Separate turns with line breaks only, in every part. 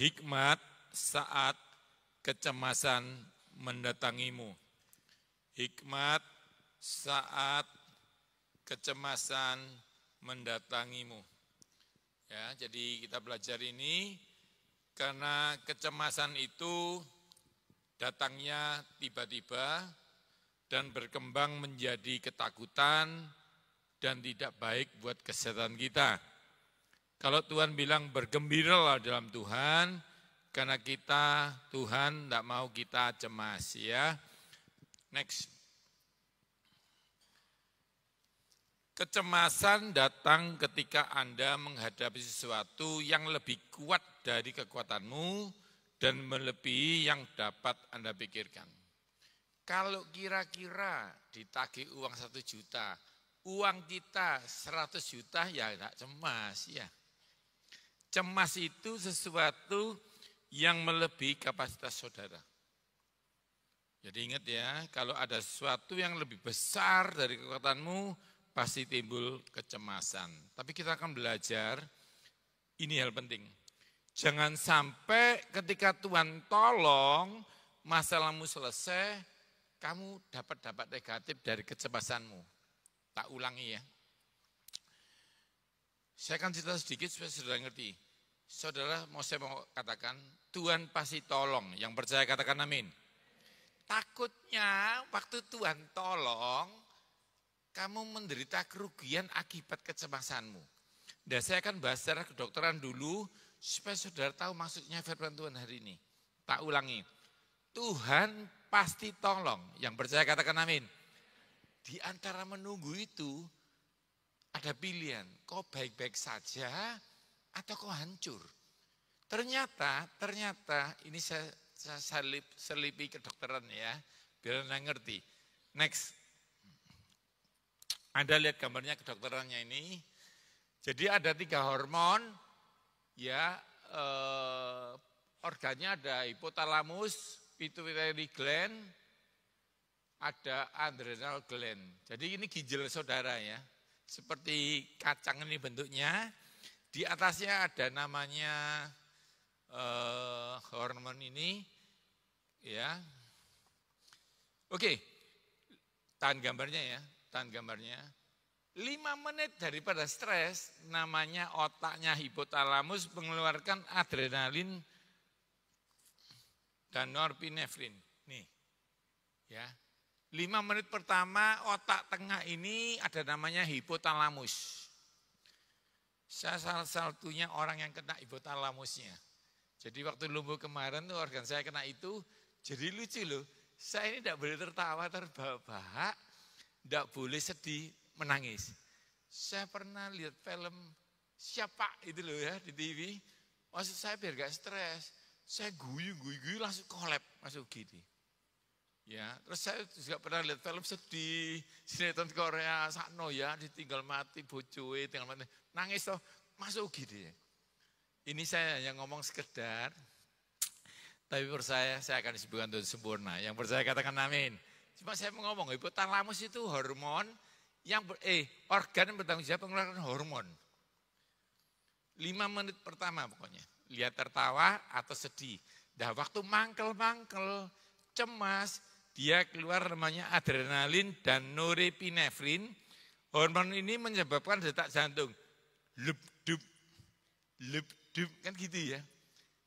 Hikmat saat kecemasan mendatangimu. Hikmat saat kecemasan mendatangimu. Ya, jadi kita belajar ini karena kecemasan itu datangnya tiba-tiba dan berkembang menjadi ketakutan dan tidak baik buat kesehatan kita. Kalau Tuhan bilang bergembiralah dalam Tuhan, karena kita, Tuhan tidak mau kita cemas ya. Next. Kecemasan datang ketika Anda menghadapi sesuatu yang lebih kuat dari kekuatanmu dan melebihi yang dapat Anda pikirkan. Kalau kira-kira ditagih uang 1 juta, uang kita 100 juta ya tidak cemas ya. Cemas itu sesuatu yang melebihi kapasitas saudara. Jadi ingat ya, kalau ada sesuatu yang lebih besar dari kekuatanmu, pasti timbul kecemasan. Tapi kita akan belajar, ini hal penting. Jangan sampai ketika Tuhan tolong, masalahmu selesai, kamu dapat negatif dari kecemasanmu. Tak ulangi ya. Saya akan cerita sedikit supaya saudara ngerti. Saudara, saya mau katakan, Tuhan pasti tolong. Yang percaya katakan amin. Takutnya waktu Tuhan tolong, kamu menderita kerugian akibat kecemasanmu. Dan saya akan bahas secara kedokteran dulu, supaya saudara tahu maksudnya firman Tuhan hari ini. Tak ulangi. Tuhan pasti tolong. Yang percaya katakan amin. Di antara menunggu itu, ada pilihan, kau baik-baik saja atau kau hancur. Ternyata ini saya selipi kedokteran ya, biar Anda ngerti. Next. Anda lihat gambarnya kedokterannya ini. Jadi ada 3 hormon, ya organnya ada hipotalamus, pituitary gland, ada adrenal gland. Jadi ini ginjal saudara ya. Seperti kacang ini bentuknya, di atasnya ada namanya hormon ini, ya. Oke, tahan gambarnya ya, tahan gambarnya. 5 menit daripada stres, namanya otaknya hipotalamus mengeluarkan adrenalin dan norepinefrin. Nih, ya. 5 menit pertama otak tengah ini ada namanya hipotalamus. Saya salah satunya orang yang kena hipotalamusnya. Jadi waktu lumpuh kemarin tuh organ saya kena itu, jadi lucu loh. Saya ini tidak boleh tertawa terbahak-bahak, tidak boleh sedih, menangis. Saya pernah lihat film siapa itu loh ya di TV. Maksud saya biar gak stres, saya guyu langsung kolab masuk gini. Ya, terus saya juga pernah lihat film sedih, sinetron Korea, sakno ya, ditinggal mati bojoe, tinggal mati. Nangis toh, masuk gini. Ini saya yang ngomong sekedar, tapi percaya saya akan disebutkan Tuhan sempurna. Yang percaya katakan amin. Cuma saya mau ngomong, hipotalamus itu hormon yang organ yang bertanggung jawab mengeluarkan hormon. 5 menit pertama pokoknya, lihat tertawa atau sedih. Nah waktu mangkel-mangkel, cemas, dia keluar namanya adrenalin dan norepinefrin. Hormon ini menyebabkan detak jantung. Lup-dup, lup-dup, kan gitu ya.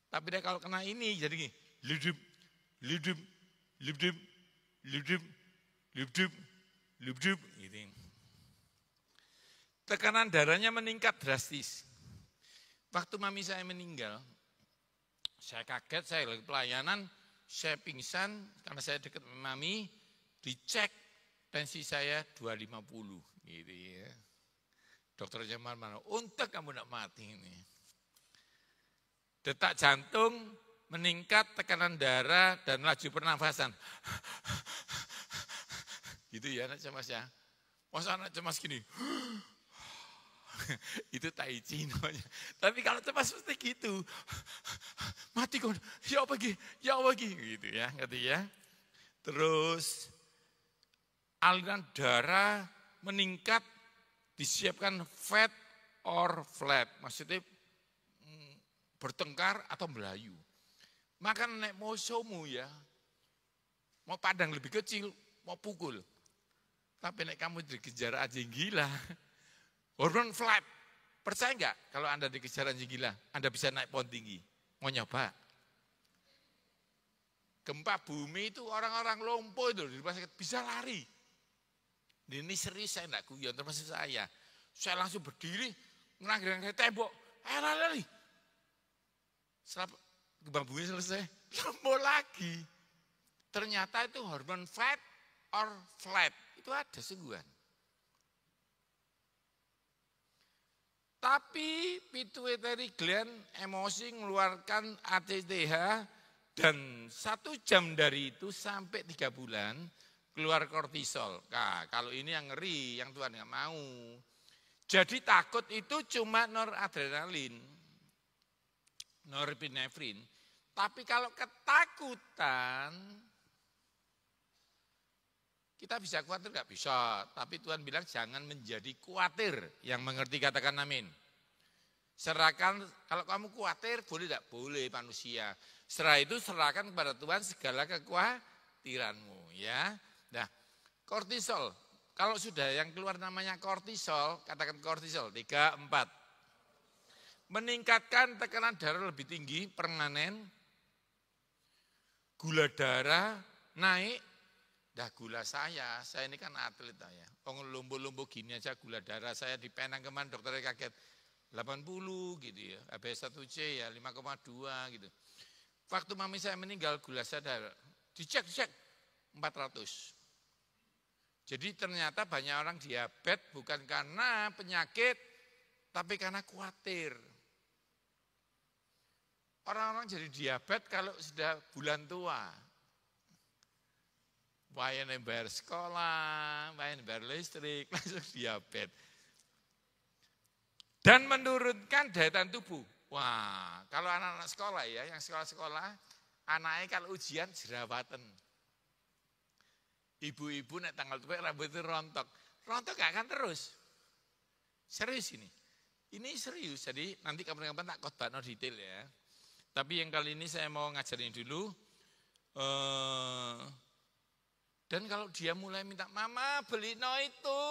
Tapi dia kalau kena ini jadi gini, lup-dup, lup-dup, lup-dup, lup-dup, lup-dup, lup-dup, gitu. Tekanan darahnya meningkat drastis. Waktu mami saya meninggal, saya kaget, saya lagi pelayanan, saya pingsan karena saya dekat sama mami, dicek tensi saya 250 gitu ya. Dokternya marah, untung kamu tidak mati ini. Detak jantung meningkat, tekanan darah dan laju pernafasan. Gitu ya anak cemas ya. Masa anak cemas gini. Itu tai chi namanya. Tapi kalau cemas mesti gitu. Mati kon, ya apa gitu ya, ngerti ya. Terus aliran darah meningkat, disiapkan fat or flat, maksudnya bertengkar atau melayu. Maka nek musuhmu ya, mau padang lebih kecil, mau pukul. Tapi nek kamu dikejar anjing gila, hormon flap. Percaya enggak kalau Anda dikejar anjing gila, Anda bisa naik pohon tinggi. Mau nyoba? Gempa bumi itu orang-orang lumpuh itu di rumah sakit bisa lari. Ini serius, saya enggak guyon, termasuk saya. Saya langsung berdiri, ngerang-ngerang tembok. Lari. Setelah gempa bumi selesai, lumpuh lagi. Ternyata itu hormon fight or flight. Itu ada sungguhan. Tapi pituitary gland emosi mengeluarkan ACTH dan 1 jam dari itu sampai 3 bulan keluar kortisol. Nah, kalau ini yang ngeri, yang Tuhan nggak mau. Jadi takut itu cuma noradrenalin, norepinefrin. Tapi kalau ketakutan, kita bisa khawatir nggak? Bisa. Tapi Tuhan bilang jangan menjadi khawatir. Yang mengerti katakan amin. Serahkan, kalau kamu khawatir boleh tidak? Boleh manusia. Setelah itu serahkan kepada Tuhan segala kekhawatiranmu. Ya. Nah, kortisol. Kalau sudah yang keluar namanya kortisol, katakan kortisol, 3, 4. Meningkatkan tekanan darah lebih tinggi, permanen. Gula darah naik. Dah gula saya ini kan atlet ya. Lumpuh-lumpuh gini aja gula darah saya di Penang kemarin dokternya kaget 80 gitu ya. HbA1c ya 5,2 gitu. Waktu mami saya meninggal gula saya dicek 400. Jadi ternyata banyak orang diabetes bukan karena penyakit tapi karena khawatir. Orang-orang jadi diabetes kalau sudah bulan tua. Bayar bayar sekolah, bayar listrik, langsung diabetes. Dan menurunkan daya tahan tubuh. Wah, kalau anak-anak sekolah ya, yang sekolah-sekolah, anaknya kalau ujian jerawatan. Ibu-ibu nek tanggal tujuh rambut itu rontok. Rontok gak akan terus. Serius ini. Ini serius, jadi nanti kapan-kapan tak khotbah detail ya. Tapi yang kali ini saya mau ngajarin dulu. Dan kalau dia mulai minta, mama beli no itu.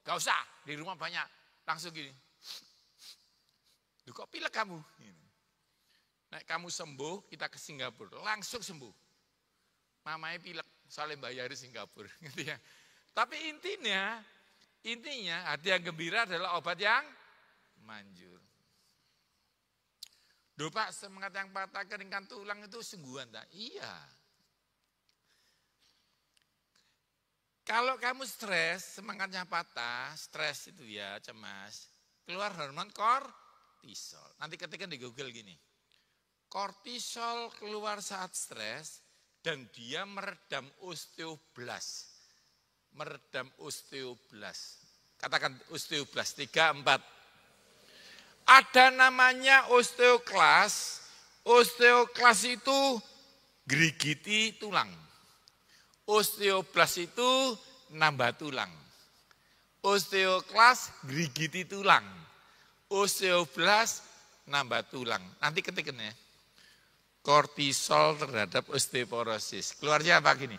Gak usah, di rumah banyak. Langsung gini. Duh, kok pilek kamu? Nah, kamu sembuh, kita ke Singapura. Langsung sembuh. Mamanya pilek, soalnya bayar di Singapura. Gitu ya. Tapi intinya hati yang gembira adalah obat yang manjur. Duh Pak, semangat yang patah keringkan tulang itu sungguhan tak? Iya. Kalau kamu stres, semangatnya patah, stres itu ya cemas, keluar hormon kortisol. Nanti ketikkan di Google gini, kortisol keluar saat stres dan dia meredam osteoblas. Meredam osteoblas. Katakan osteoblas, 3, 4. Ada namanya osteoklas. Osteoklas itu gerigiti tulang. Osteoblas itu nambah tulang. Osteoklas gerigiti tulang. Osteoblas nambah tulang. Nanti ketikan ya. Kortisol terhadap osteoporosis. Keluarnya apa gini?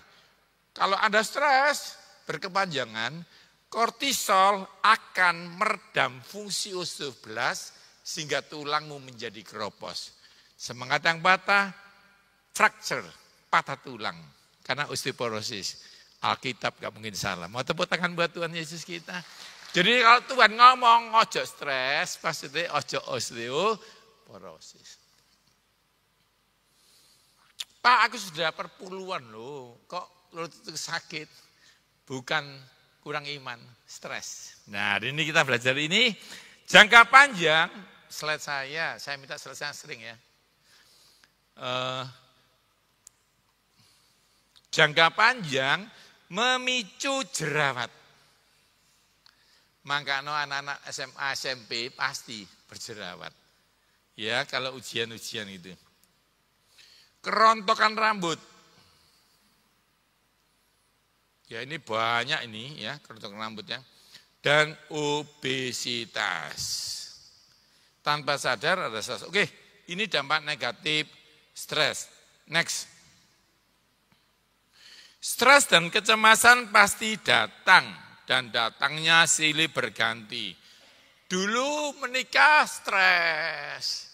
Kalau Anda stres berkepanjangan, kortisol akan meredam fungsi osteoblas sehingga tulangmu menjadi keropos. Semangat yang patah, fracture, patah tulang. Karena osteoporosis. Alkitab gak mungkin salah. Mau tepuk tangan buat Tuhan Yesus kita. Jadi kalau Tuhan ngomong ojo stres, maksudnya ojo osteoporosis. Pak, aku sudah perpuluhan loh. Kok lutut sakit? Bukan kurang iman, stres. Nah, ini kita belajar ini. Jangka panjang, slide saya minta slide saya sering ya. Jangka panjang memicu jerawat. Makanya anak-anak SMA, SMP pasti berjerawat. Ya, kalau ujian-ujian itu. Kerontokan rambut. Ya, ini banyak ini ya, kerontokan rambutnya. Dan obesitas. Tanpa sadar ada stres. Oke, ini dampak negatif stres. Next. Stres dan kecemasan pasti datang dan datangnya silih berganti. Dulu menikah stres,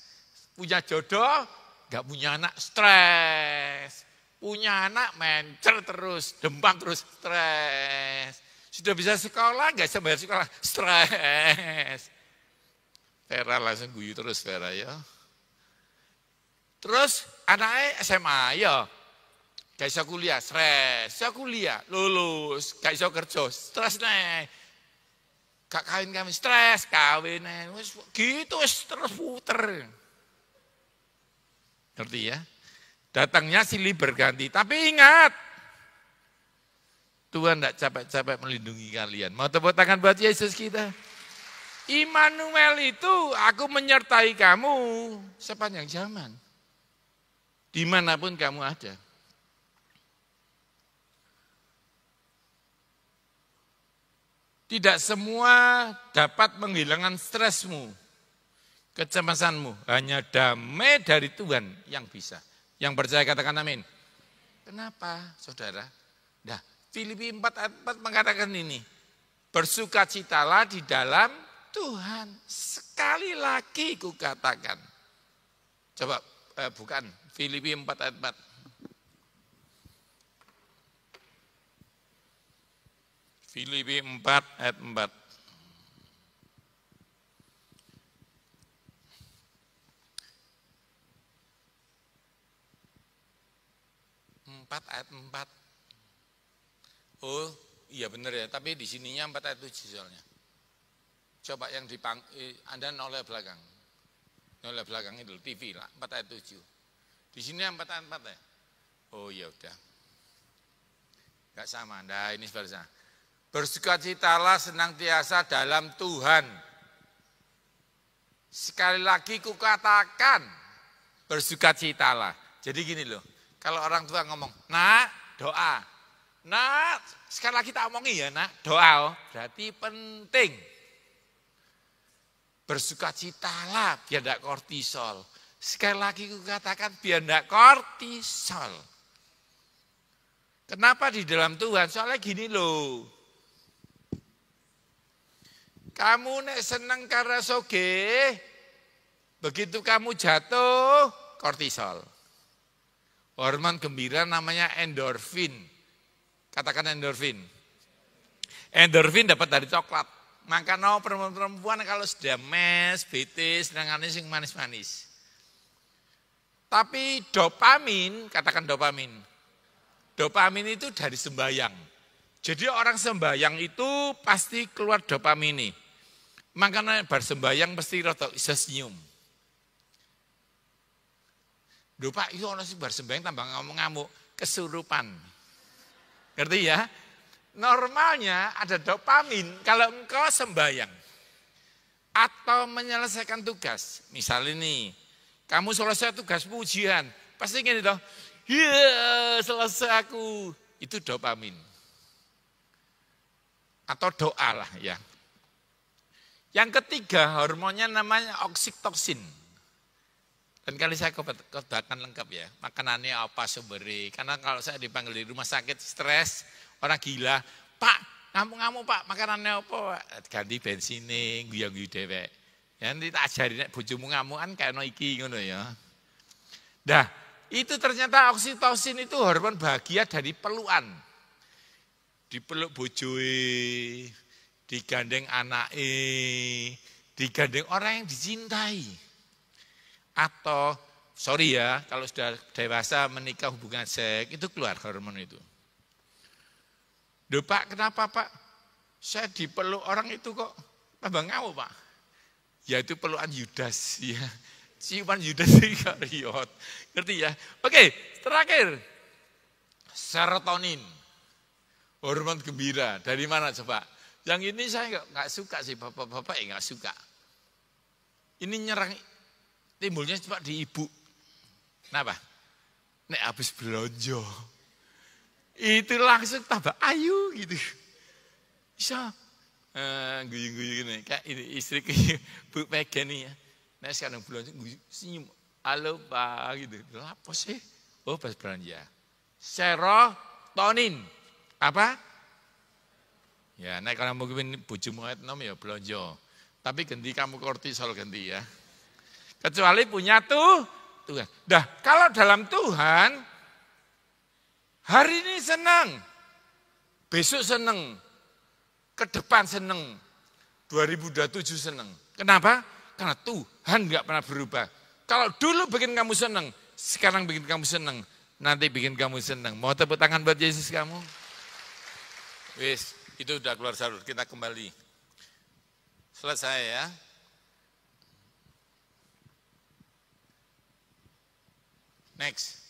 punya jodoh, nggak punya anak stres, punya anak mencer terus, demam terus stres. Sudah bisa sekolah, nggak bisa bayar sekolah, stres. Vera langsung guyu terus Vera ya. Terus anaknya SMA ya. Gak bisa kuliah, stres. Bisa kuliah, lulus. Gak bisa kerja, stres nih. Gak kawin stres, kawin nih. Gitu terus puter. Ngerti ya? Datangnya silih berganti. Tapi ingat, Tuhan tidak capek-capek melindungi kalian. Mau tepuk tangan buat Yesus kita? Immanuel itu, aku menyertai kamu sepanjang zaman. Dimanapun kamu ada. Tidak semua dapat menghilangkan stresmu, kecemasanmu. Hanya damai dari Tuhan yang bisa. Yang percaya katakan amin. Kenapa saudara? Nah, Filipi 4 ayat 4 mengatakan ini. Bersukacitalah di dalam Tuhan. Sekali lagi kukatakan. Coba bukan Filipi 4 ayat 4. Filipi 4 ayat 4. 4 ayat 4. Oh, iya benar ya, tapi di sininya 4 ayat 7 soalnya. Coba yang Anda noleh belakang. Noleh belakang itu TV lah, 4 ayat 7. Di sini 4 ayat 4 ya. Oh iya udah. Enggak sama. Nah, ini sebenarnya. Bersukacitalah senantiasa dalam Tuhan. Sekali lagi kukatakan, bersukacitalah. Jadi gini loh, kalau orang tua ngomong, nak doa. Nak, sekali lagi tak omongi ya nak, doa. Berarti penting. Bersukacitalah biar tidak kortisol. Sekali lagi kukatakan biar tidak kortisol. Kenapa di dalam Tuhan? Soalnya gini loh. Kamu nek seneng karena soge, begitu kamu jatuh, kortisol. Hormon gembira namanya endorfin. Katakan endorfin. Endorfin dapat dari coklat. Maka perempuan kalau sudah mes, bete, sedangkan sing manis-manis. Tapi dopamin, katakan dopamin. Dopamin itu dari sembayang. Jadi orang sembayang itu pasti keluar dopamin ini. Makanya bar sembayang pasti rotok bisa senyum. Duh Pak, itu orang sih bar sembayang tambah ngamuk-ngamuk, kesurupan. Ngerti ya? Normalnya ada dopamin kalau engkau sembayang. Atau menyelesaikan tugas. Misalnya nih, kamu selesai tugas ujian. Pasti gini toh, ya selesai aku. Itu dopamin. Atau doa lah ya. Yang ketiga hormonnya namanya oksitoksin. Dan kali saya katakan lengkap ya, makanannya apa sumbernya. Karena kalau saya dipanggil di rumah sakit stres, orang gila, Pak ngamuk-ngamuk Pak, makanannya apa Pak? Ganti bensinnya, guyu-guyu dewek. Ya nanti tak ajarin bojomu ngamukan kayak no iki ngono ya. Dah, itu ternyata oksitosin itu hormon bahagia dari pelukan. Dipeluk bojoe, digandeng anake, digandeng orang yang dicintai. Atau, sorry ya, kalau sudah dewasa menikah hubungan seks, itu keluar hormon itu. Duh Pak, kenapa Pak? Saya dipeluk orang itu kok tambah ngamuk Pak. Ya itu pelukan Yudas ya. Ciuman Yudas Iskariot. Ngerti ya? Oke, terakhir. Serotonin. Hormon gembira. Dari mana coba? Yang ini saya nggak suka sih, bapak-bapak nggak suka. Ini nyerang, timbulnya cuma di ibu. Kenapa? Nek habis belanja. Itu langsung tambah ayu gitu. Bisa guyu-guyu gini. Kayak ini istriku Bu Mega nih ya. Nek sekarang belanja guyu senyum. Halo Pak, gitu. Apa sih? Oh, bahasa belanja. Serotonin. Apa? Ya, nek kalau mungkin bojomu etnom ya belanja. Tapi ganti kamu kortisol ganti ya. Kecuali punya Tuhan. Dah, kalau dalam Tuhan, hari ini senang, besok senang, ke depan senang, 2027 senang. Kenapa? Karena Tuhan nggak pernah berubah. Kalau dulu bikin kamu senang, sekarang bikin kamu senang, nanti bikin kamu senang. Mau tepuk tangan buat Yesus kamu? Wis, itu udah keluar salur, kita kembali. Selesai ya. Next.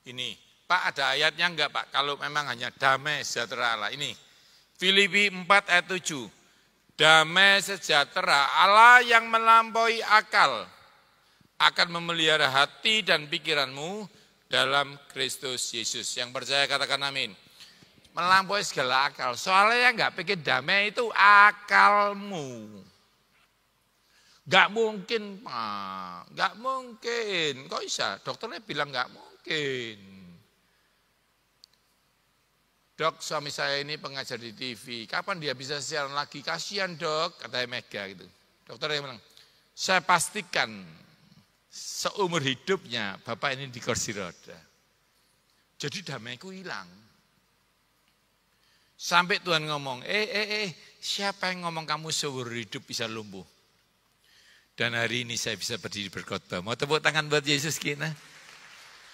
Ini, Pak ada ayatnya enggak Pak? Kalau memang hanya damai sejahtera Allah. Ini, Filipi 4 ayat 7. Damai sejahtera Allah yang melampaui akal akan memelihara hati dan pikiranmu dalam Kristus Yesus. Yang percaya katakan amin. Melampaui segala akal. Soalnya yang enggak pikir damai itu akalmu. Enggak mungkin Pak, enggak mungkin. Kok bisa? Dokternya bilang enggak mungkin. Dok, suami saya ini pengajar di TV, kapan dia bisa siaran lagi? Kasihan dok, katanya Mega gitu. Dokternya bilang, saya pastikan seumur hidupnya Bapak ini di kursi roda. Jadi damaiku hilang. Sampai Tuhan ngomong, siapa yang ngomong kamu seumur hidup bisa lumpuh? Dan hari ini saya bisa berdiri berkhotbah. Mau tepuk tangan buat Yesus kita?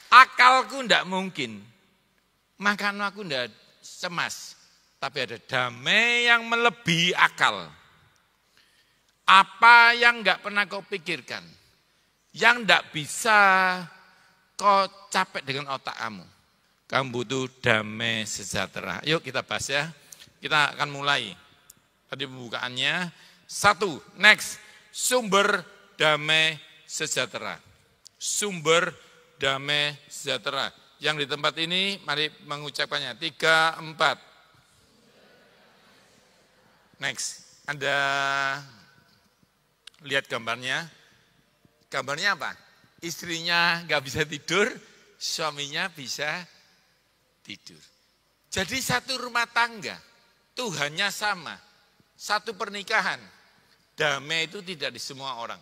Akalku enggak mungkin. Makan aku enggak cemas. Tapi ada damai yang melebihi akal. Apa yang enggak pernah kau pikirkan. Yang enggak bisa kau capek dengan otak kamu. Kamu butuh damai sejahtera. Yuk kita bahas ya. Kita akan mulai. Tadi pembukaannya. 1, next. Sumber damai sejahtera. Sumber damai sejahtera. Yang di tempat ini, mari mengucapkannya. 3, 4. Next. Anda lihat gambarnya. Gambarnya apa? Istrinya nggak bisa tidur, suaminya bisa tidur. Jadi satu rumah tangga, Tuhannya sama. Satu pernikahan, damai itu tidak di semua orang.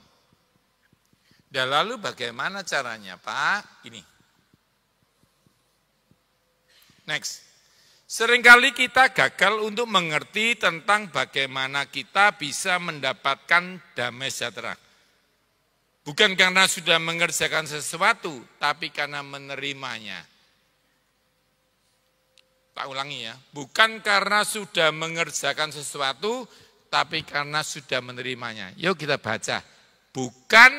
Dan lalu bagaimana caranya Pak? Ini. Next. Seringkali kita gagal untuk mengerti tentang bagaimana kita bisa mendapatkan damai sejahtera. Bukan karena sudah mengerjakan sesuatu, tapi karena menerimanya. Tak ulangi ya, bukan karena sudah mengerjakan sesuatu, tapi karena sudah menerimanya. Yuk kita baca. Bukan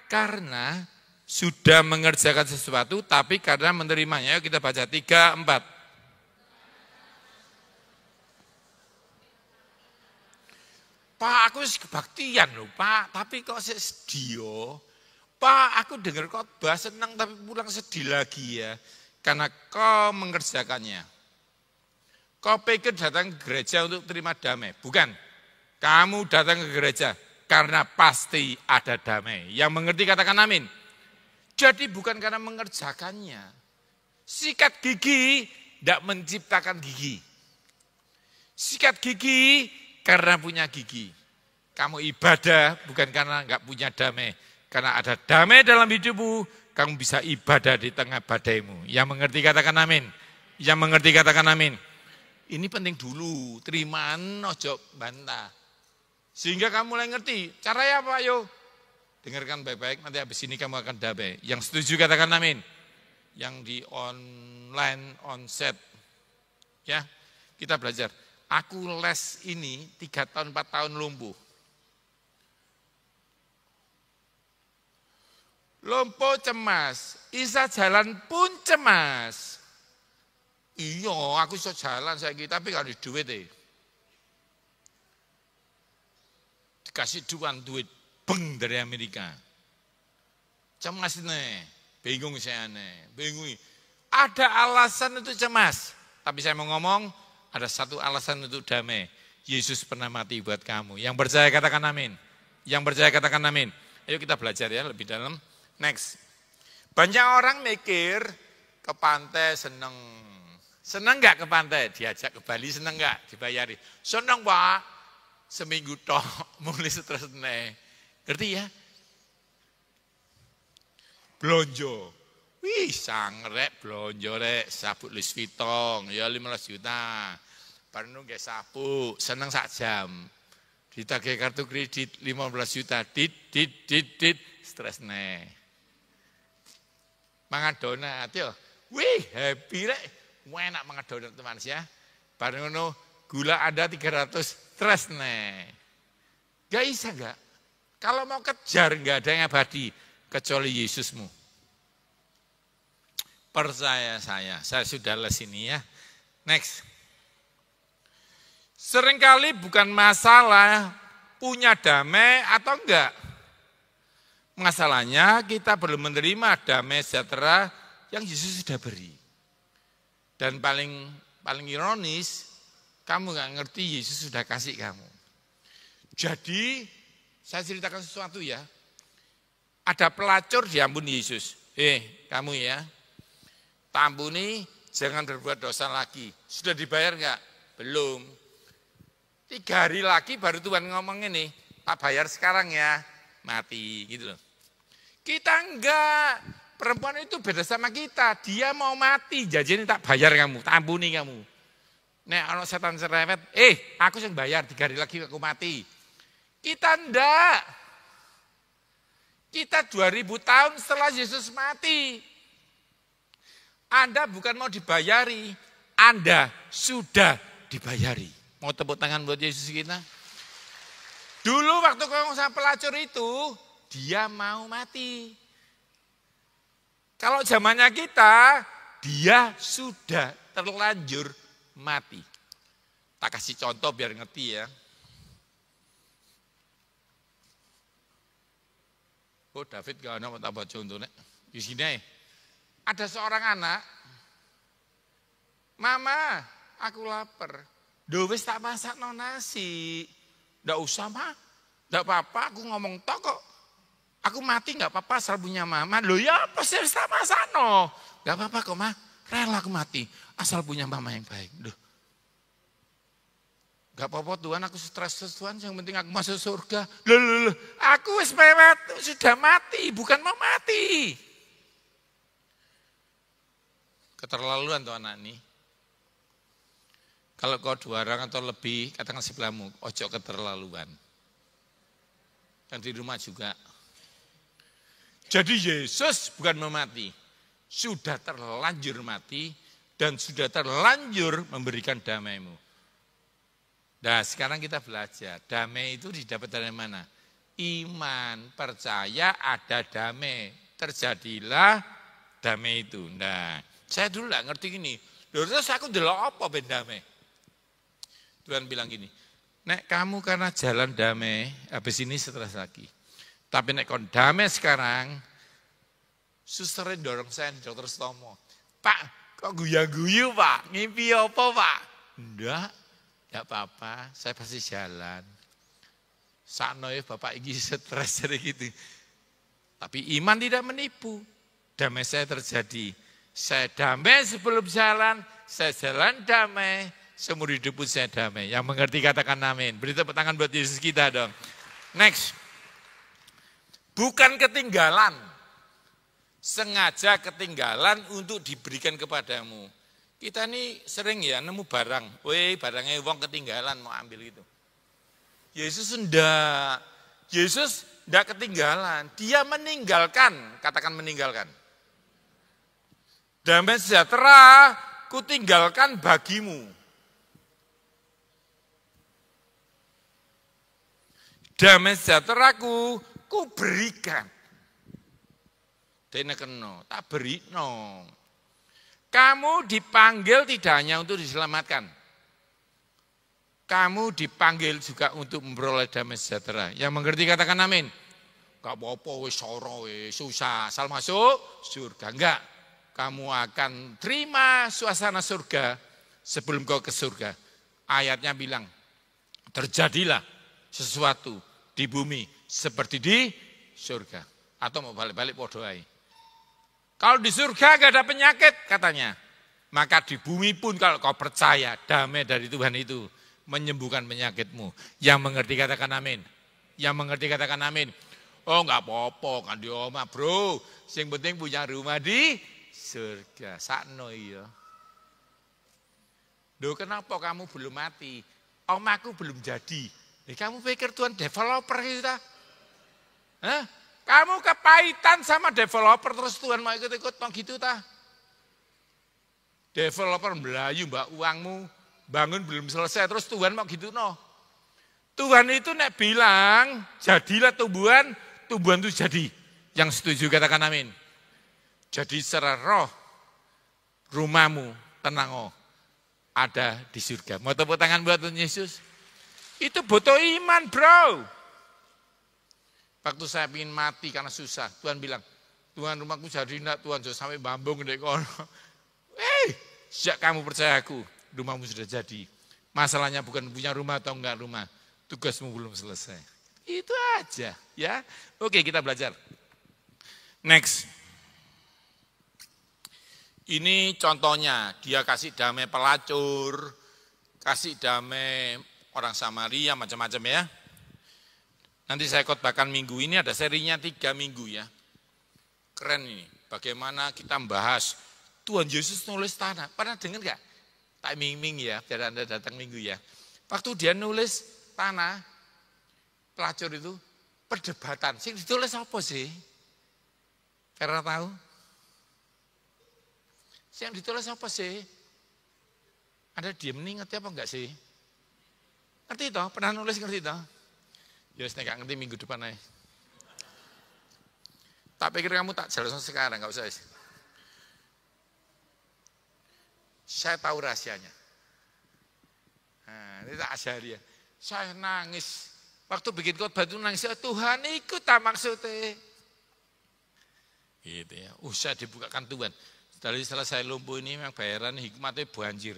karena sudah mengerjakan sesuatu, tapi karena menerimanya. Yuk kita baca 3, 4. Pak, aku kebaktian loh Pak, tapi kok sedih. Pak, aku dengar khotbah senang tapi pulang sedih lagi ya. Karena kau mengerjakannya. Kau pikir datang ke gereja untuk terima damai. Bukan. Kamu datang ke gereja karena pasti ada damai. Yang mengerti katakan amin. Jadi bukan karena mengerjakannya. Sikat gigi tidak menciptakan gigi. Sikat gigi karena punya gigi. Kamu ibadah bukan karena enggak punya damai. Karena ada damai dalam hidupmu, kamu bisa ibadah di tengah badaimu. Yang mengerti katakan amin. Yang mengerti katakan amin. Ini penting dulu, terimaan ojo bantah. Sehingga kamu mulai ngerti, caranya apa yo? Dengarkan baik-baik, nanti habis ini kamu akan damai. Yang setuju katakan amin. Yang di online, onset. Ya, kita belajar. Aku les ini 3 tahun, 4 tahun lumpuh. Lumpuh cemas, Isa jalan pun cemas. Iya, aku bisa jalan saya gitu, tapi gak ada duit deh. Dikasih duit, beng dari Amerika. Cemas nih, bingung saya nih, bingung. Ada alasan untuk cemas, tapi saya mau ngomong, ada satu alasan untuk damai. Yesus pernah mati buat kamu. Yang percaya katakan amin. Yang percaya katakan amin. Ayo kita belajar ya lebih dalam. Next. Banyak orang mikir ke pantai seneng. Seneng nggak ke pantai? Diajak ke Bali seneng nggak? Dibayari. Seneng Pak. Seminggu tok mulai stres nih. Ngerti ya? Blonjo. Wih, sangrek blonjo rek, sabuk Louis Vuitton, ya 15 juta. Baru nggak sapu, seneng sak jam. Ditagih kartu kredit 15 juta, dit, stres nih. Mangan donat yo. Wih, happy rek. Enak mangan donat teman ya. Baru ngono gula ada 300, stres nih. Gak bisa gak? Kalau mau kejar gak ada yang abadi kecuali Yesusmu. Percaya saya sudah les ini ya. Next. Seringkali bukan masalah punya damai atau enggak. Masalahnya kita belum menerima damai sejahtera yang Yesus sudah beri. Dan paling ironis, kamu enggak ngerti Yesus sudah kasih kamu. Jadi, saya ceritakan sesuatu ya. Ada pelacur diampuni Yesus. Kamu ya. Tak ampuni, jangan berbuat dosa lagi. Sudah dibayar enggak? Belum. 3 hari lagi baru Tuhan ngomong ini, tak bayar sekarang ya, mati gitu loh. Kita enggak, perempuan itu beda sama kita, dia mau mati, janji tak bayar kamu, tak ampuni kamu. Nek kalau setan cerewet, aku yang bayar 3 hari lagi aku mati. Kita enggak. Kita 2000 tahun setelah Yesus mati. Anda bukan mau dibayari, Anda sudah dibayari. Mau tepuk tangan buat Yesus kita? Dulu waktu kau sama pelacur itu, dia mau mati. Kalau zamannya kita, dia sudah terlanjur mati. Tak kasih contoh biar ngerti ya. Oh David gak ada mau tambah contohnya. Di sini ada seorang anak, Mama, aku lapar. Wis tak masak no nasi. Nggak usah mah, nggak apa-apa. Aku ngomong tok kok. Aku mati nggak apa-apa asal punya mama. Loh ya pasti tak masak no. Nggak apa-apa kok mah. Rela aku mati asal punya mama yang baik. Loh. Nggak apa-apa Tuhan, aku stres Tuhan. Yang penting aku masuk surga. Loh. Aku wis sudah mati, bukan mau mati. Keterlaluan tuh anak ini. Kalau kau 2 orang atau lebih, katakan sebelahmu, ojo keterlaluan. Dan di rumah juga. Jadi Yesus bukan memati, sudah terlanjur mati dan sudah terlanjur memberikan damaimu. Nah sekarang kita belajar, damai itu didapat dari mana? Iman, percaya ada damai, terjadilah damai itu. Nah saya dulu enggak ngerti gini, terus aku delok apa ben damai? Tuhan bilang gini, nek kamu karena jalan damai, habis ini stres lagi. Tapi nek kon damai sekarang, susternya dorong saya di Dokter Stomo. Pak, kok guya-guyu Pak? Ngimpi apa Pak? Enggak apa-apa, saya pasti jalan. Sakno ya Bapak ini stres jadi gitu. Tapi iman tidak menipu, damai saya terjadi. Saya damai sebelum jalan, saya jalan damai. Seumur hidup pun saya damai. Yang mengerti katakan amin. Beri tepuk tangan buat Yesus kita dong. Next. Bukan ketinggalan. Sengaja ketinggalan untuk diberikan kepadamu. Kita ini sering ya nemu barang. Barangnya wong ketinggalan mau ambil itu. Yesus enggak. Yesus enggak ketinggalan. Dia meninggalkan. Katakan meninggalkan. Damai sejahtera kutinggalkan bagimu. Damai sejahteraku ku berikan. Dene kena, tak beri no. Kamu dipanggil tidak hanya untuk diselamatkan. Kamu dipanggil juga untuk memperoleh damai sejahtera. Yang mengerti katakan amin. Gak apa-apa wis soro wis susah, asal masuk surga. Enggak. Kamu akan terima suasana surga sebelum kau ke surga. Ayatnya bilang, terjadilah sesuatu di bumi seperti di surga. Atau mau balik-balik podo ae. Kalau di surga gak ada penyakit katanya. Maka di bumi pun kalau kau percaya damai dari Tuhan itu menyembuhkan penyakitmu. Yang mengerti katakan amin. Yang mengerti katakan amin. Oh enggak apa-apa kan di omah bro. Yang penting punya rumah di surga. Sakno iya. Duh kenapa kamu belum mati? Omahku belum jadi. Kamu pikir Tuhan developer gitu ta? Hah? Kamu kepahitan sama developer terus Tuhan mau ikut-ikut gitu ta? Developer melayu mbak uangmu, bangun belum selesai terus Tuhan mau gitu no. Tuhan itu nek bilang jadilah tumbuhan itu jadi. Yang setuju katakan amin. Jadi secara roh rumahmu tenang ada di surga. Mau tepuk tangan buat Tuhan Yesus? Itu butuh iman bro. Waktu saya ingin mati karena susah, Tuhan bilang, Tuhan rumahku jadi enggak Tuhan, jangan sampai bambung gede kono. Sejak kamu percaya aku, rumahmu sudah jadi. Masalahnya bukan punya rumah atau enggak rumah, tugasmu belum selesai. Itu aja ya. Oke kita belajar. Next. Ini contohnya, dia kasih damai pelacur, kasih damai orang Samaria, macam-macam ya. Nanti saya khotbahkan minggu ini, ada serinya 3 minggu ya. Keren ini, bagaimana kita membahas Tuhan Yesus nulis tanah. Pernah dengar gak? Tak ming-ming ya, biar Anda datang minggu ya. Waktu dia nulis tanah, pelacur itu, perdebatan. Sing ditulis apa sih? Karena tahu? Yang ditulis apa sih? Ada diem nih, ngerti apa enggak sih? Ngerti toh? Pernah nulis ngerti toh? Ya wis nek ngerti minggu depan aja. Tak pikir kamu tak jelas sekarang, enggak usah. Saya tahu rahasianya. Nah, ini tak ajari ya. Saya nangis. Waktu bikin khotbah itu nangis, Tuhan ikut tak maksudnya. Gitu ya. Saya dibukakan Tuhan. Dari setelah saya lumpuh ini memang bayaran hikmatnya banjir.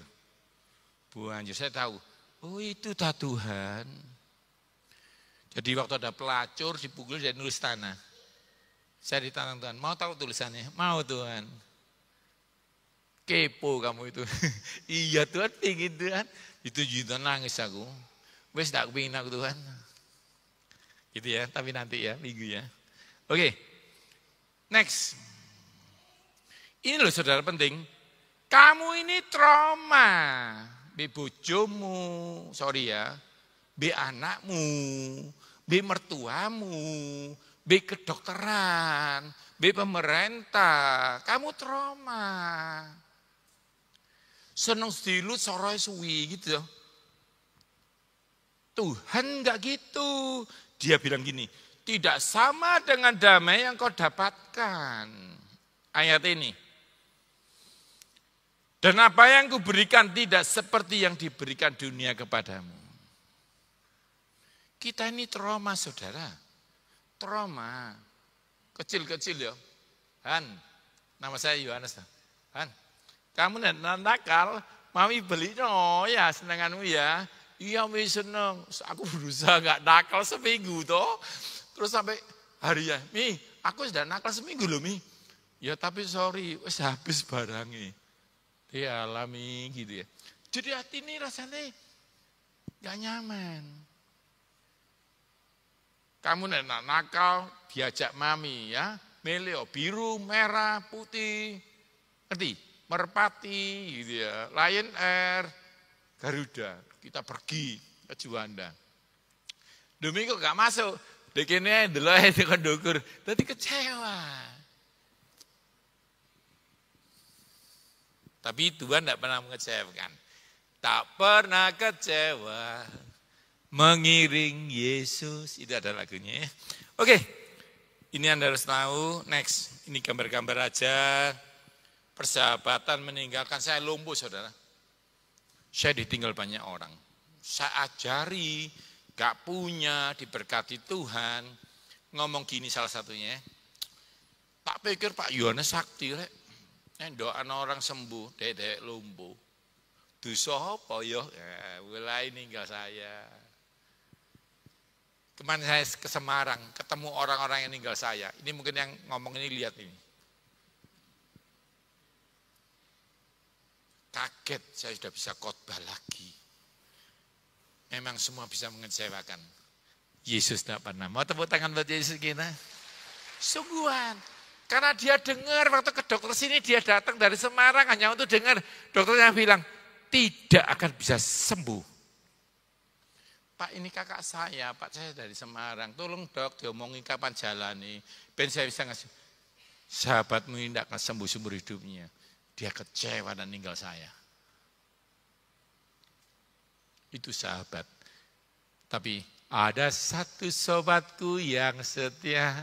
Banjir, saya tahu. Oh itu dah Tuhan. Jadi waktu ada pelacur dipukul dan nulis tanah. Saya ditantang Tuhan, mau tahu tulisannya? Mau Tuhan. Kepo kamu itu. Iya Tuhan, pingin Tuhan. Itu juga nangis aku. Wes tak pingin aku Tuhan. Gitu ya, tapi nanti ya, minggu ya. Oke, next. Ini loh saudara penting, kamu ini trauma, be bojomu, sorry ya, be anakmu, be mertuamu, be kedokteran, be pemerintah, kamu trauma. Seneng sedilut soroi suwi gitu. Tuhan enggak gitu. Dia bilang gini, tidak sama dengan damai yang kau dapatkan. Ayat ini. Dan apa yang kuberikan tidak seperti yang diberikan dunia kepadamu. Kita ini trauma saudara. Trauma. Kecil-kecil ya. Han, nama saya Yohanes. Han, kamu nakal, mami beli no ya senenganmu ya. Iya mi seneng. Aku berusaha gak nakal seminggu toh. Terus sampai hari ya, Mi, aku sudah nakal seminggu loh Mi. Ya tapi sorry, wis habis barangnya. Ya alami gitu ya. Jadi hati ini rasanya gak nyaman. Kamu nakal diajak mami ya. Milih biru, merah, putih. Ngerti? Merpati gitu ya. Lion Air, Garuda. Kita pergi ke Juanda. Demi kok gak masuk. Dekene dulu itu kan dokur. Tadi kecewa. Tapi Tuhan tidak pernah mengecewakan. Tak pernah kecewa. Mengiring Yesus. Itu ada lagunya. Oke. Ini Anda harus tahu. Next. Ini gambar-gambar aja. Persahabatan meninggalkan. Saya lumpuh saudara. Saya ditinggal banyak orang. Saya ajari. Gak punya. Diberkati Tuhan. Ngomong gini salah satunya. Tak pikir Pak Yohanes sakti rek. Doa orang sembuh, dek lumpuh. Dosa apa ya? Mulai ninggal saya. Kemarin saya ke Semarang, ketemu orang-orang yang ninggal saya. Ini mungkin yang ngomong ini lihat ini. Kaget, saya sudah bisa khotbah lagi. Memang semua bisa mengecewakan. Yesus tidak pernah. Mau tepuk tangan buat Yesus kita? Sungguhan. Karena dia dengar waktu ke dokter sini, dia datang dari Semarang hanya untuk dengar. Dokternya bilang, tidak akan bisa sembuh. Pak, ini kakak saya, Pak, saya dari Semarang. Tolong dok, diomongin kapan jalan nih. Ben saya bisa ngasih. Sahabatmu ini tidak akan sembuh seumur hidupnya. Dia kecewa dan ninggal saya. Itu sahabat. Tapi ada satu sobatku yang setia.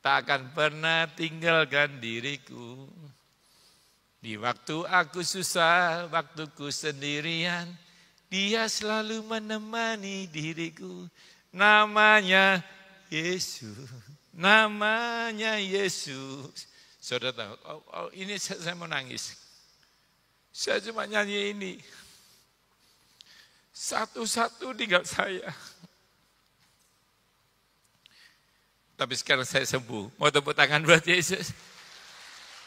Tak akan pernah tinggalkan diriku. Di waktu aku susah, waktuku sendirian. Dia selalu menemani diriku. Namanya Yesus. Namanya Yesus. Saudara tahu, ini saya mau nangis. Saya cuma nyanyi ini. Satu-satu tinggal saya. Tapi sekarang saya sembuh. Mau tepuk tangan buat Yesus.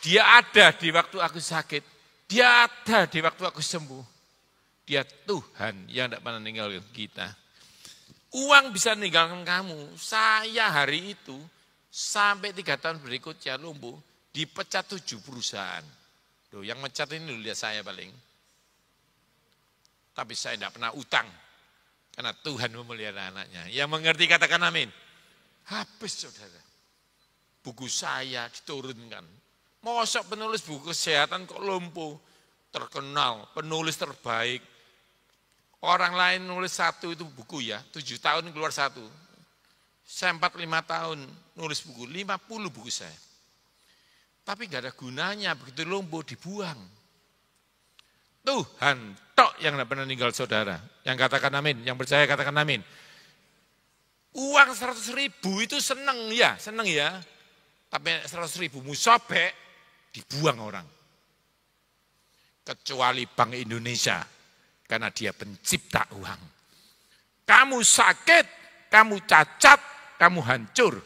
Dia ada di waktu aku sakit. Dia ada di waktu aku sembuh. Dia Tuhan yang tidak pernah meninggalkan kita. Uang bisa meninggalkan kamu. Saya hari itu sampai 3 tahun berikutnya lumpuh. Dipecat 7 perusahaan. Loh, yang mecat ini lihat saya paling. Tapi saya tidak pernah utang. Karena Tuhan memelihara anaknya. Yang mengerti katakan amin. Habis saudara. Buku saya diturunkan. Mosok penulis buku kesehatan kok lumpuh. Terkenal, penulis terbaik. Orang lain nulis 1 itu buku ya. 7 tahun keluar 1. Saya 4-5 tahun nulis buku. 50 buku saya. Tapi gak ada gunanya, begitu lumpuh dibuang. Tuhan tok yang tidak pernah meninggal saudara. Yang katakan amin, yang percaya katakan amin. Uang 100.000 itu seneng ya. Tapi 100.000 musobek dibuang orang. Kecuali Bank Indonesia, karena dia pencipta uang. Kamu sakit, kamu cacat, kamu hancur.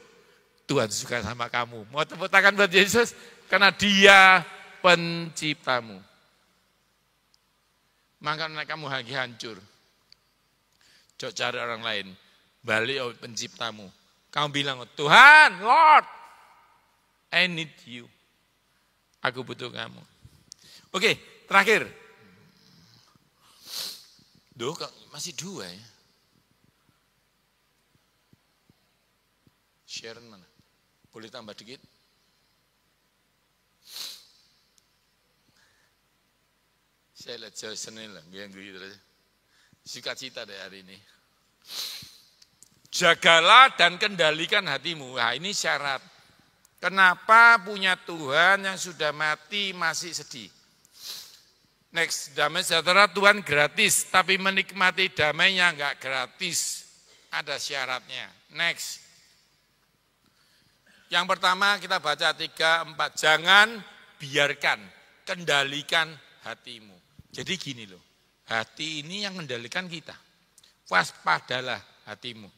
Tuhan suka sama kamu. Mau tepuk tangan buat Yesus? Karena dia penciptamu. Maka kamu lagi hancur. Coba cari orang lain. Balik oleh penciptamu. Kamu bilang, Tuhan, Lord, I need you. Aku butuh kamu. Oke, terakhir. Duh, masih 2 ya. Sharon mana? Boleh tambah dikit? Saya lihat jauh Senin lah, yang gitu aja. Sukacita deh hari ini. Jagalah dan kendalikan hatimu. Nah ini syarat. Kenapa punya Tuhan yang sudah mati masih sedih? Next, damai sejahtera Tuhan gratis, tapi menikmati damainya enggak gratis. Ada syaratnya. Next. Yang pertama kita baca 3-4, jangan biarkan, kendalikan hatimu. Jadi gini loh, hati ini yang kendalikan kita. Waspadalah hatimu.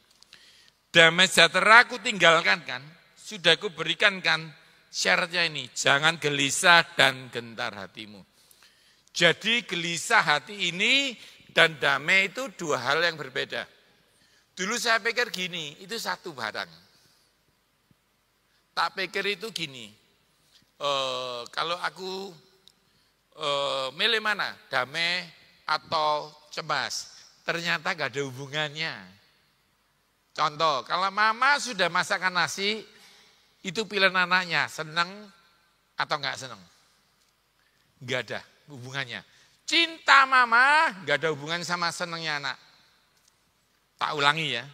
Damai sejahtera aku tinggalkan kan, sudah aku berikan kan, syaratnya ini, jangan gelisah dan gentar hatimu. Jadi gelisah hati ini dan damai itu 2 hal yang berbeda. Dulu saya pikir gini, itu satu barang. Tak pikir itu gini, kalau aku milih mana, damai atau cemas, ternyata gak ada hubungannya. Contoh, kalau mama sudah masakan nasi, itu pilihan anaknya, senang atau enggak senang? Enggak ada hubungannya. Cinta mama enggak ada hubungan sama senangnya anak. Tak ulangi ya.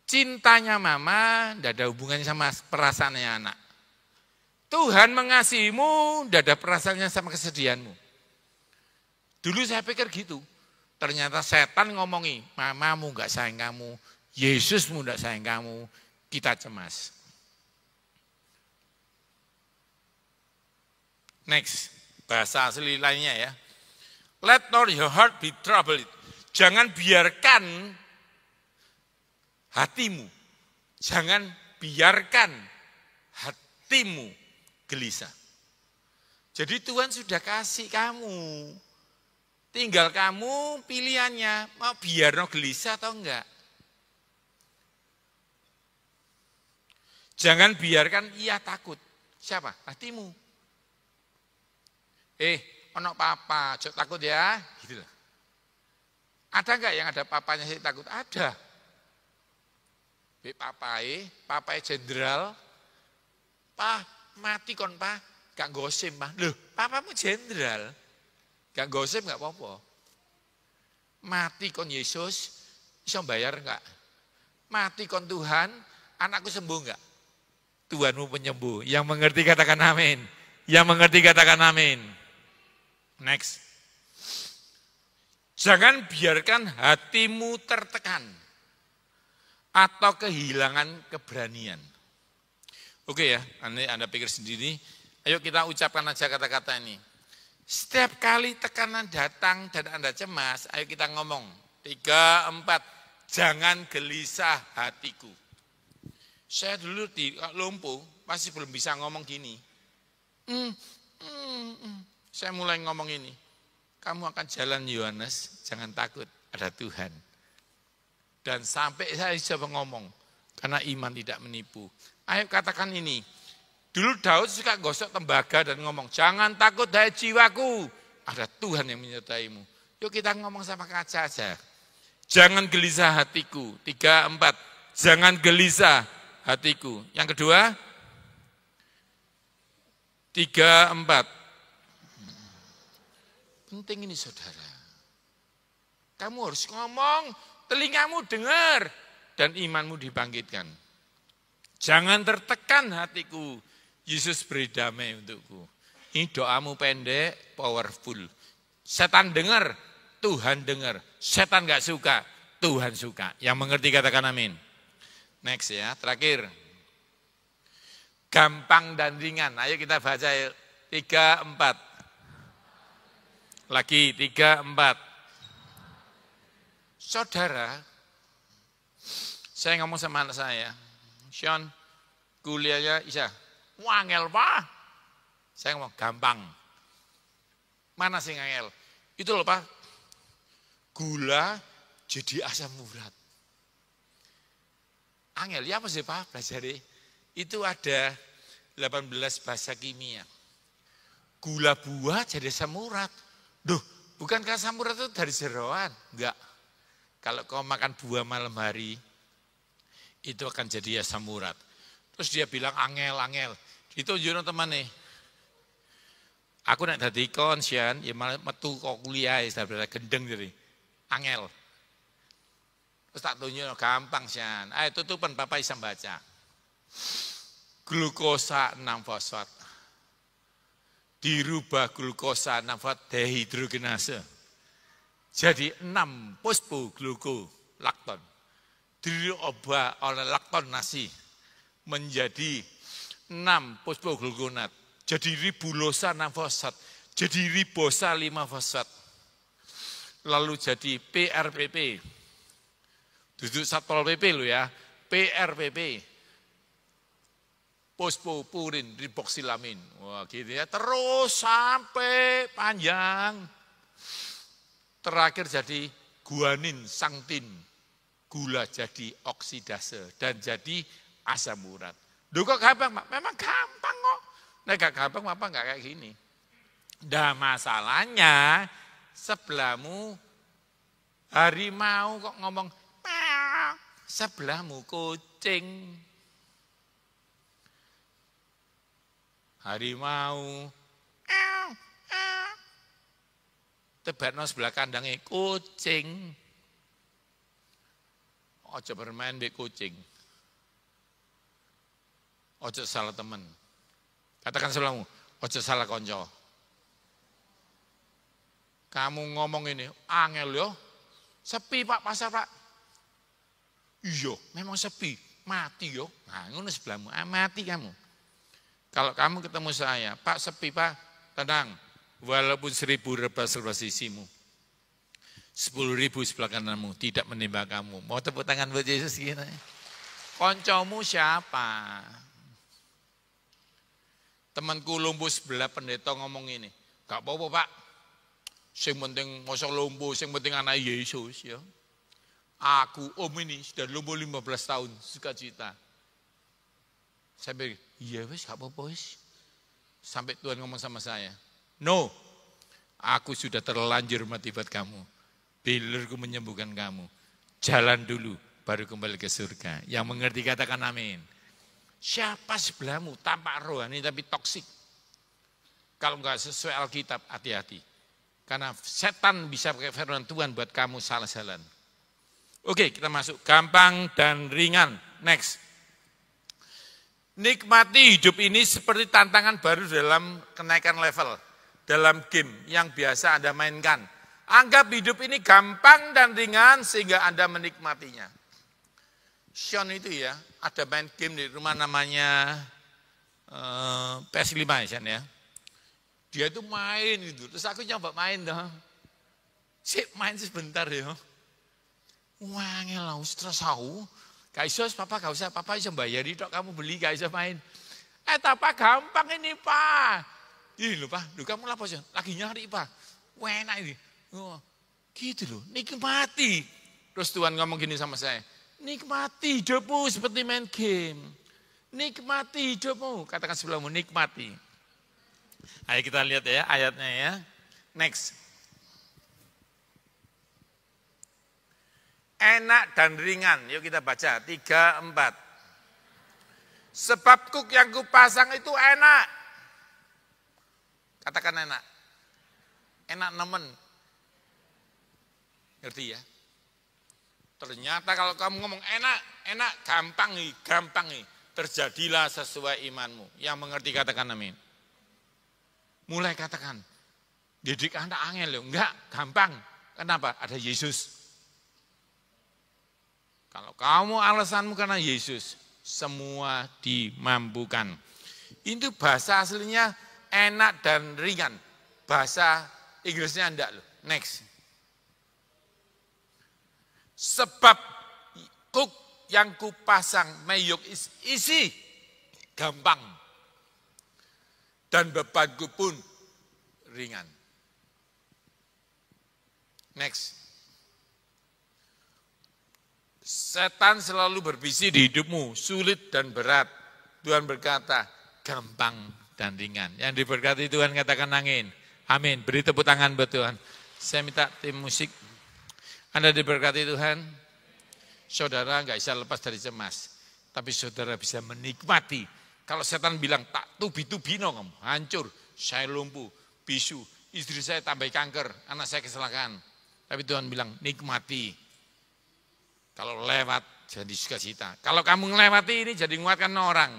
Cintanya mama enggak ada hubungannya sama perasaannya anak. Tuhan mengasihimu enggak ada perasaannya sama kesedihanmu. Dulu saya pikir gitu. Ternyata setan ngomongi, mamamu enggak sayang kamu, Yesusmu enggak sayang kamu, kita cemas. Next, bahasa asli lainnya ya. Let not your heart be troubled. Jangan biarkan hatimu. Jangan biarkan hatimu gelisah. Jadi Tuhan sudah kasih kamu. Tinggal kamu pilihannya, mau biar no gelisah atau enggak. Jangan biarkan ia takut. Siapa? Hatimu. Ono papa, jangan takut ya. Gitu lah. Ada enggak yang ada papanya sih takut? Ada. Papai jenderal, mati kon gak gosip Loh, papamu jenderal, gak gosip gak apa-apa. Mati kon Yesus, bisa bayar enggak? Mati kon Tuhan, anakku sembuh enggak? Tuhanmu penyembuh. Yang mengerti katakan amin. Yang mengerti katakan amin. Next. Jangan biarkan hatimu tertekan atau kehilangan keberanian. Oke ya, Anda pikir sendiri. Ayo kita ucapkan aja kata-kata ini. Setiap kali tekanan datang dan Anda cemas, ayo kita ngomong. 3, 4, jangan gelisah hatiku. Saya dulu di Lumpuh, masih belum bisa ngomong gini. Saya mulai ngomong ini. Kamu akan jalan Yohanes, jangan takut, ada Tuhan. Dan sampai saya bisa ngomong, karena iman tidak menipu. Ayo katakan ini. Dulu Daud suka gosok tembaga dan ngomong, jangan takut hai jiwaku, ada Tuhan yang menyertaimu. Yuk kita ngomong sama kaca aja. Jangan gelisah hatiku. 3, 4, jangan gelisah hatiku. Yang kedua, 3, 4. Penting ini saudara. Kamu harus ngomong, telingamu dengar, dan imanmu dibangkitkan. Jangan tertekan hatiku, Yesus beri damai untukku. Ini doamu pendek, powerful. Setan dengar, Tuhan dengar. Setan gak suka, Tuhan suka. Yang mengerti katakan amin. Next ya, terakhir. Gampang dan ringan. Ayo kita baca 3, 4. Lagi 3, 4. Saudara, saya ngomong sama anak saya, Sean, kuliahnya Isa, wangel Pak. Saya ngomong gampang. Mana sih ngangel? Itu loh Pak, gula jadi asam urat. Angel, ya apa sih Pak pelajari? Itu ada 18 bahasa kimia. Gula buah jadi asam urat. Duh, bukankah asam urat itu dari jeroan? Enggak. Kalau kau makan buah malam hari, itu akan jadi asam urat. Terus dia bilang angel. Itu jono teman nih. Aku nak dadi konsian, ya malah metu kok kuliah, saudara gendeng jadi angel. Terus tak tunjuk gampang sian. Ayo tutupan Bapak bisa baca. Glukosa 6 fosfat. Dirubah glukosa 6 fosfat dehidrogenase. Jadi 6 fosfoglukolakton. Dirubah oleh laktonasi menjadi 6 fosfoglukonat. Jadi ribulosa 6 fosfat. Jadi ribosa 5 fosfat. Lalu jadi PRPP. Duduk Satpol PP lo ya. PRPP. Fosfopurin riboksilamin. Wah gitu ya. Terus sampai panjang. Terakhir jadi guanin sanktin. Gula jadi oksidase. Dan jadi asam urat. Duh kok gampang Pak? Memang gampang kok. Nah gak gampang Bapak gak kayak gini. Nah masalahnya sebelahmu harimau kok ngomong sebelahmu kucing. Harimau tebakno sebelah kandangnya kucing. Ojo bermain di kucing. Ojo salah temen. Katakan sebelahmu, ojo salah konco. Kamu ngomong ini, angel yo. Sepi Pak pasar Pak. Iya, memang sepi. Mati yo. Nah, ngono sebelahmu, mati kamu. Kalau kamu ketemu saya, Pak sepi Pak, tenang. Walaupun 1000 rebas sisimu. 10.000 sebelah kananmu tidak menimpa kamu. Mau tepuk tangan buat Yesus gini. Koncomu siapa? Temanku lumpuh sebelah pendeta ngomong ini. Gak apa-apa Pak. Yang penting masa lumpuh, yang penting anak Yesus ya. Aku om ini sudah lumpuh 15 tahun, sukacita. Saya bilang, iya wis gak apa-apa wis. Sampai Tuhan ngomong sama saya. No, aku sudah terlanjur mati buat kamu. Bilurku menyembuhkan kamu. Jalan dulu, baru kembali ke surga. Yang mengerti katakan amin. Siapa sebelahmu tampak rohani tapi toksik. Kalau enggak sesuai Alkitab, hati-hati. Karena setan bisa pakai firman Tuhan buat kamu salah jalan. Oke, kita masuk. Gampang dan ringan. Next. Nikmati hidup ini seperti tantangan baru dalam kenaikan level. Dalam game yang biasa Anda mainkan. Anggap hidup ini gampang dan ringan sehingga Anda menikmatinya. Sean itu ya, ada main game di rumah namanya PS5 ya Sean ya. Dia itu main itu, terus aku coba main dong. Main sebentar ya. Wah ngelau, stres aku. Gak iso, papa gak usah, papa bisa bayar itu kamu beli gak bisa main. Tapi gampang ini Pak. Ih lho Pak, kamu apa sih? Lagi nyari Pak. Wah enak ini. Oh, gitu loh, nikmati. Terus Tuhan ngomong gini sama saya. Nikmati hidupmu seperti main game. Nikmati hidupmu. Katakan sebelahmu, nikmati. Ayo kita lihat ya ayatnya ya. Next. Enak dan ringan. Yuk kita baca. 3, 4. Sebab kuk yang kupasang itu enak. Katakan enak. Enak nemen. Ngerti ya? Ternyata kalau kamu ngomong enak, gampang nih. Terjadilah sesuai imanmu. Yang mengerti katakan amin. Mulai katakan, didik anak angel loh. Enggak, gampang. Kenapa? Ada Yesus. Kalau kamu alasanmu karena Yesus, semua dimampukan. Itu bahasa aslinya enak dan ringan. Bahasa Inggrisnya enggak loh. Next. Sebab kuk yang kupasang meyuk isi gampang. Dan bebanku pun ringan. Next. Setan selalu berbisik di hidupmu, sulit dan berat. Tuhan berkata, gampang dan ringan. Yang diberkati Tuhan katakan amin. Amin. Beri tepuk tangan buat Tuhan. Saya minta tim musik. Anda diberkati Tuhan. Saudara enggak bisa lepas dari cemas. Tapi saudara bisa menikmati. Kalau setan bilang, tak tubi-tubi no kamu. Hancur, saya lumpuh, bisu. Istri saya tambah kanker, anak saya kecelakaan. Tapi Tuhan bilang, nikmati. Kalau lewat jadi sukacita. Kalau kamu ngelewati ini jadi nguatkan orang.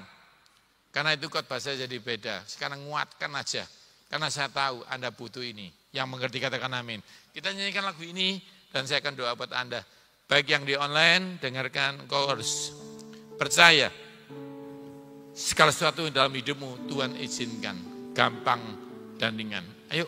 Karena itu khotbah saya jadi beda. Sekarang nguatkan aja. Karena saya tahu Anda butuh ini. Yang mengerti katakan amin. Kita nyanyikan lagu ini dan saya akan doa buat Anda. Baik yang di online, dengarkan, engkau harus percaya. Segala sesuatu dalam hidupmu Tuhan izinkan. Gampang dan ringan. Ayo